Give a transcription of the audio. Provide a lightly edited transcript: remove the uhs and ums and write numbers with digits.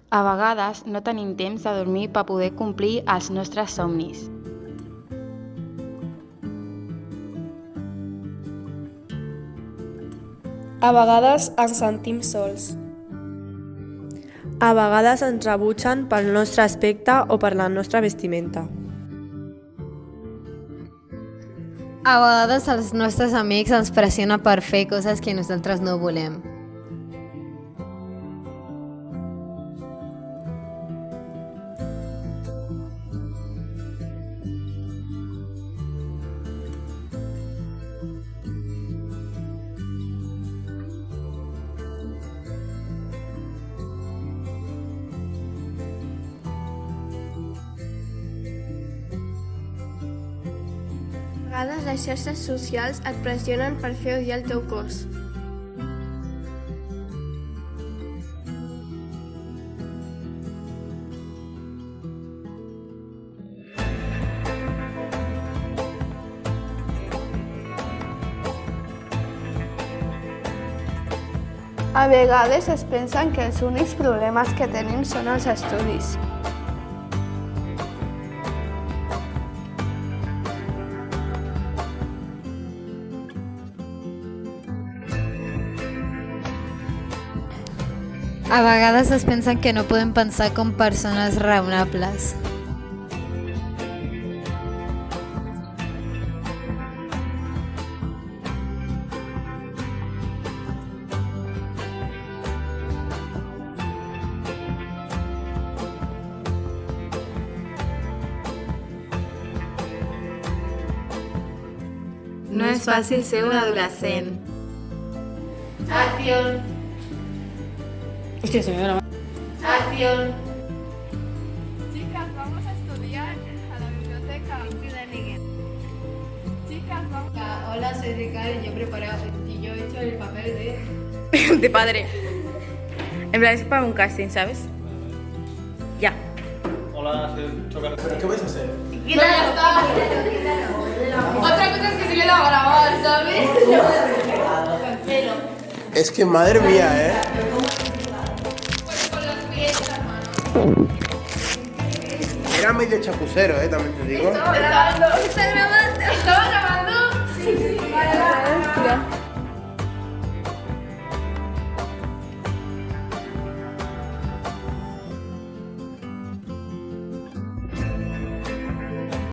A vegades no tenim temps de dormir per poder complir els nostres somnis. A vegades ens sentim sols. A vegades ens rebutgen pel nostre aspecte o per la nostra vestimenta. A vegades els nostres amics ens pressionen per fer coses que nosaltres no volem. A vegades les xarxes socials et pressionen per fer odiar el teu cos. A vegades es pensen que els únics problemes que tenim són els estudis. A vegades es pensen que no podem pensar com persones raonables. No és fàcil ser un adolescent. Acción. Hòstia, se me va la mano. Acción. Chicas, vamos a estudiar a la biblioteca. Chicas, vamos. Hola, soy Ricardo y yo he hecho el papel de... De padre. En plan, es para un casting, ¿sabes? Ya. Hola, soy Chocar. ¿Pero qué vais a hacer? Otra cosa es que se le da a grabar, ¿sabes? Cancelo. Es que madre mía, ¿eh? Pues con los pies, hermano. Era medio chapucero, también te digo. Estaba grabando. ¿Estaba grabando? Sí. Vale.